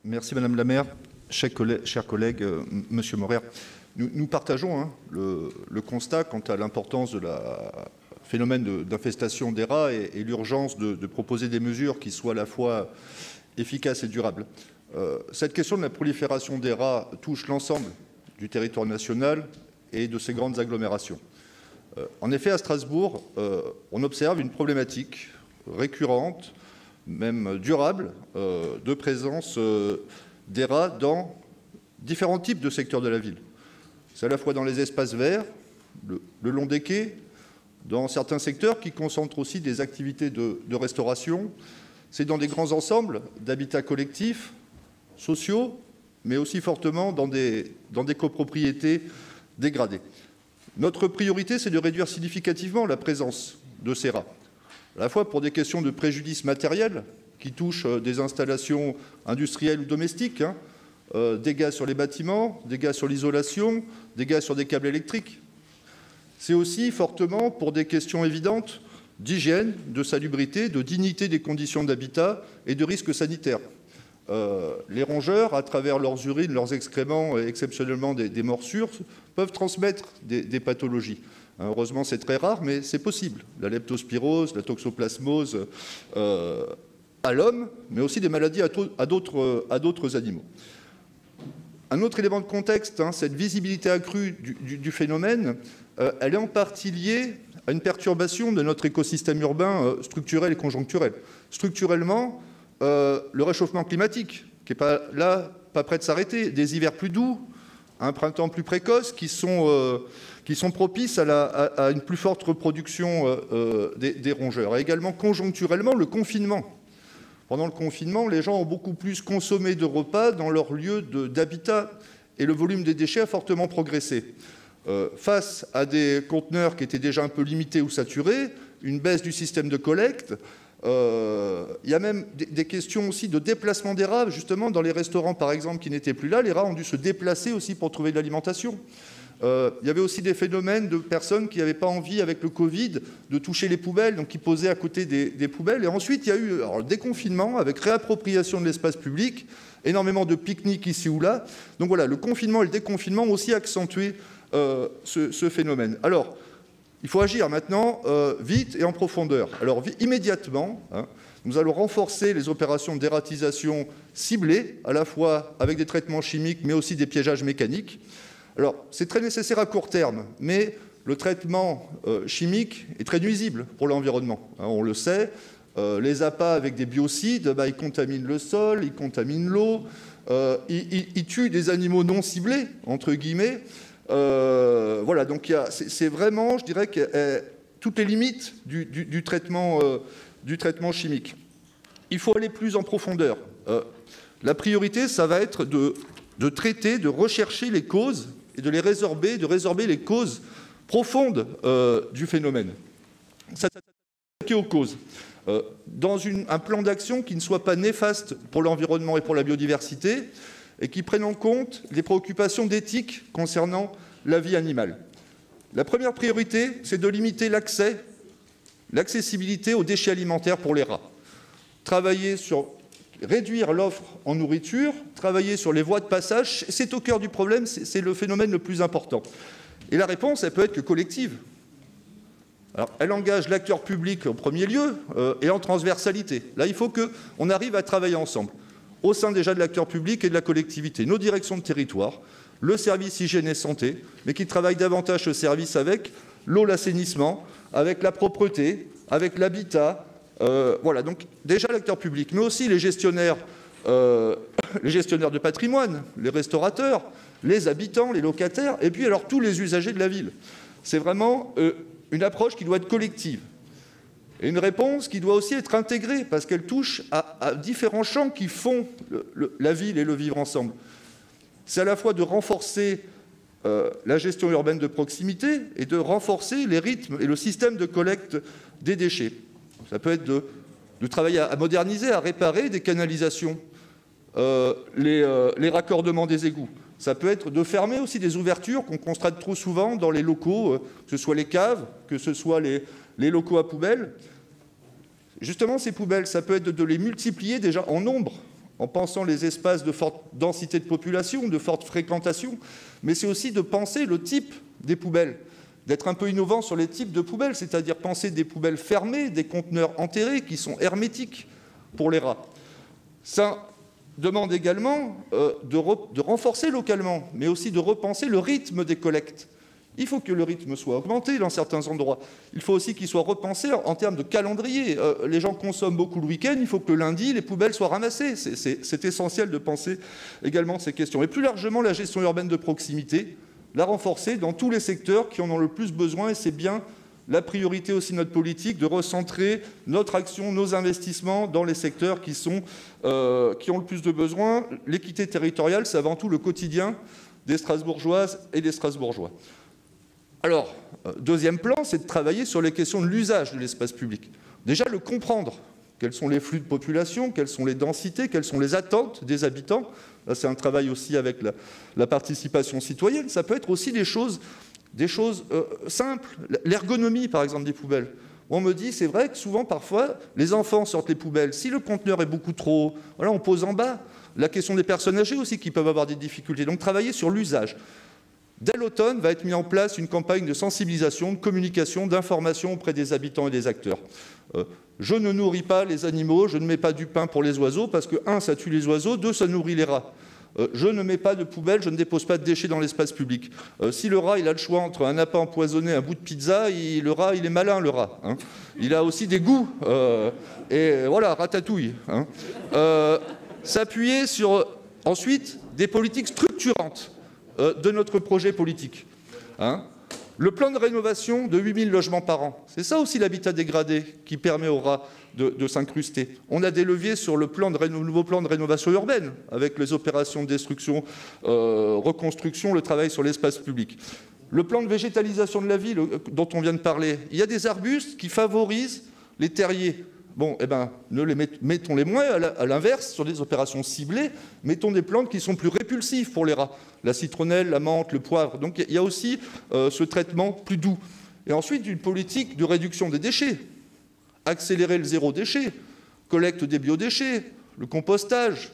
Merci Madame la maire. Chers collègues, Monsieur Morer, nous partageons le constat quant à l'importance de la phénomène d'infestation des rats et l'urgence de proposer des mesures qui soient à la fois efficaces et durables. Cette question de la prolifération des rats touche l'ensemble du territoire national et de ces grandes agglomérations. En effet, à Strasbourg, on observe une problématique récurrente, même durable, de présence des rats dans différents types de secteurs de la ville. C'est à la fois dans les espaces verts, le long des quais, dans certains secteurs qui concentrent aussi des activités de restauration. C'est dans des grands ensembles d'habitats collectifs, sociaux, mais aussi fortement dans des copropriétés dégradées. Notre priorité, c'est de réduire significativement la présence de ces rats, à la fois pour des questions de préjudice matériel qui touchent des installations industrielles ou domestiques, dégâts sur les bâtiments, dégâts sur l'isolation, dégâts sur des câbles électriques. C'est aussi fortement pour des questions évidentes d'hygiène, de salubrité, de dignité des conditions d'habitat et de risques sanitaires. Les rongeurs, à travers leurs urines, leurs excréments et exceptionnellement des morsures, peuvent transmettre des pathologies. Heureusement, c'est très rare, mais c'est possible. La leptospirose, la toxoplasmose à l'homme, mais aussi des maladies à d'autres animaux. Un autre élément de contexte, cette visibilité accrue du phénomène, elle est en partie liée à une perturbation de notre écosystème urbain structurel et conjoncturel. Structurellement, le réchauffement climatique, qui n'est pas près de s'arrêter, des hivers plus doux, un printemps plus précoce, qui sont propices à une plus forte reproduction des rongeurs. Et également, conjoncturellement, le confinement. Pendant le confinement, les gens ont beaucoup plus consommé de repas dans leur lieu d'habitat et le volume des déchets a fortement progressé. Face à des conteneurs qui étaient déjà un peu limités ou saturés, une baisse du système de collecte, il y a même des questions aussi de déplacement des rats, justement dans les restaurants par exemple qui n'étaient plus là, les rats ont dû se déplacer aussi pour trouver de l'alimentation. Il y avait aussi des phénomènes de personnes qui n'avaient pas envie avec le Covid de toucher les poubelles, donc qui posaient à côté des poubelles. Et ensuite il y a eu le déconfinement avec réappropriation de l'espace public, énormément de pique-niques ici ou là. Donc voilà, le confinement et le déconfinement ont aussi accentué ce phénomène. Alors, il faut agir maintenant vite et en profondeur. Alors, immédiatement, nous allons renforcer les opérations de dératisation ciblées, à la fois avec des traitements chimiques, mais aussi des piégeages mécaniques. Alors, c'est très nécessaire à court terme, mais le traitement chimique est très nuisible pour l'environnement. On le sait, les appâts avec des biocides, ils contaminent le sol, ils contaminent l'eau, ils tuent des animaux non ciblés, entre guillemets. Voilà, donc c'est vraiment, je dirais, toutes les limites du traitement chimique. Il faut aller plus en profondeur. La priorité, ça va être de traiter, de rechercher les causes et de résorber les causes profondes du phénomène. Ça s'attaquer aux causes. Dans un plan d'action qui ne soit pas néfaste pour l'environnement et pour la biodiversité, et qui prennent en compte les préoccupations d'éthique concernant la vie animale. La première priorité, c'est de limiter l'accessibilité aux déchets alimentaires pour les rats. Travailler sur réduire l'offre en nourriture, travailler sur les voies de passage, c'est au cœur du problème, c'est le phénomène le plus important. Et la réponse, elle peut être que collective. Alors, elle engage l'acteur public en premier lieu et en transversalité. Là, il faut qu'on arrive à travailler ensemble, au sein déjà de l'acteur public et de la collectivité, nos directions de territoire, le service hygiène et santé, mais qui travaille davantage ce service avec l'eau, l'assainissement, avec la propreté, avec l'habitat. Voilà, donc déjà l'acteur public, mais aussi les gestionnaires de patrimoine, les restaurateurs, les habitants, les locataires, et puis alors tous les usagers de la ville. C'est vraiment une approche qui doit être collective. Et une réponse qui doit aussi être intégrée, parce qu'elle touche à différents champs qui font la ville et le vivre ensemble. C'est à la fois de renforcer la gestion urbaine de proximité et de renforcer les rythmes et le système de collecte des déchets. Ça peut être de travailler à moderniser, à réparer des canalisations, les raccordements des égouts. Ça peut être de fermer aussi des ouvertures qu'on constate trop souvent dans les locaux, que ce soit les caves, que ce soit les locaux à poubelles. Justement, ces poubelles, ça peut être de les multiplier déjà en nombre en pensant les espaces de forte densité de population, de forte fréquentation, mais c'est aussi de penser le type des poubelles, d'être un peu innovant sur les types de poubelles, c'est-à-dire penser des poubelles fermées, des conteneurs enterrés qui sont hermétiques pour les rats. Ça demande également de renforcer localement, mais aussi de repenser le rythme des collectes. Il faut que le rythme soit augmenté dans certains endroits. Il faut aussi qu'il soit repensé en termes de calendrier. Les gens consomment beaucoup le week-end, il faut que le lundi, les poubelles soient ramassées. C'est essentiel de penser également ces questions. Et plus largement, la gestion urbaine de proximité, la renforcer dans tous les secteurs qui en ont le plus besoin. Et c'est bien la priorité aussi de notre politique, de recentrer notre action, nos investissements dans les secteurs qui ont le plus de besoins. L'équité territoriale, c'est avant tout le quotidien des Strasbourgeoises et des Strasbourgeois. Alors, deuxième plan, c'est de travailler sur les questions de l'usage de l'espace public. Déjà, le comprendre. Quels sont les flux de population, quelles sont les densités, quelles sont les attentes des habitants. Là, c'est un travail aussi avec la participation citoyenne. Ça peut être aussi des choses simples. L'ergonomie, par exemple, des poubelles. On me dit, c'est vrai que souvent, parfois, les enfants sortent les poubelles. Si le conteneur est beaucoup trop haut, voilà, on pose en bas. La question des personnes âgées aussi qui peuvent avoir des difficultés. Donc, travailler sur l'usage. Dès l'automne, va être mise en place une campagne de sensibilisation, de communication, d'information auprès des habitants et des acteurs. Je ne nourris pas les animaux, je ne mets pas du pain pour les oiseaux, parce que, 1, ça tue les oiseaux, 2, ça nourrit les rats. Je ne mets pas de poubelle, je ne dépose pas de déchets dans l'espace public. Si le rat, il a le choix entre un appât empoisonné et un bout de pizza, le rat, il est malin, le rat. Hein. Il a aussi des goûts. Et voilà, ratatouille. Hein. S'appuyer sur, ensuite, des politiques structurantes de notre projet politique. Hein. Le plan de rénovation de 8000 logements par an, c'est ça aussi l'habitat dégradé qui permet aux rats de s'incruster. On a des leviers sur le nouveau plan de rénovation urbaine, avec les opérations de destruction, reconstruction, le travail sur l'espace public. Le plan de végétalisation de la ville dont on vient de parler, il y a des arbustes qui favorisent les terriers. Bon, eh ben, mettons-les moins, à l'inverse, sur des opérations ciblées, mettons des plantes qui sont plus répulsives pour les rats. La citronnelle, la menthe, le poivre. Donc il y a aussi ce traitement plus doux. Et ensuite, une politique de réduction des déchets. Accélérer le zéro déchet, collecte des biodéchets, le compostage,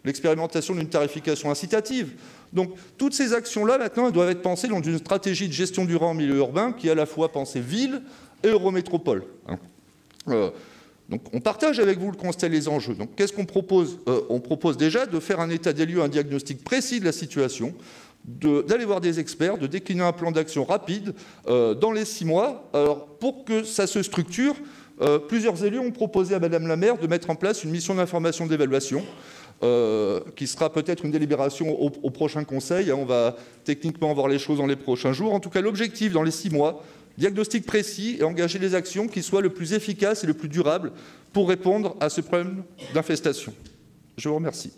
l'expérimentation d'une tarification incitative. Donc toutes ces actions-là, maintenant, elles doivent être pensées dans une stratégie de gestion du rat en milieu urbain qui est à la fois pensée ville et eurométropole. Donc, on partage avec vous le constat et les enjeux. Donc, qu'est-ce qu'on propose ? On propose déjà de faire un état des lieux, un diagnostic précis de la situation, d'aller voir des experts, de décliner un plan d'action rapide dans les 6 mois. Alors, pour que ça se structure, plusieurs élus ont proposé à Madame la maire de mettre en place une mission d'information d'évaluation qui sera peut-être une délibération au prochain conseil. On va techniquement voir les choses dans les prochains jours. En tout cas, l'objectif dans les 6 mois, diagnostic précis et engager les actions qui soient le plus efficaces et le plus durables pour répondre à ce problème d'infestation. Je vous remercie.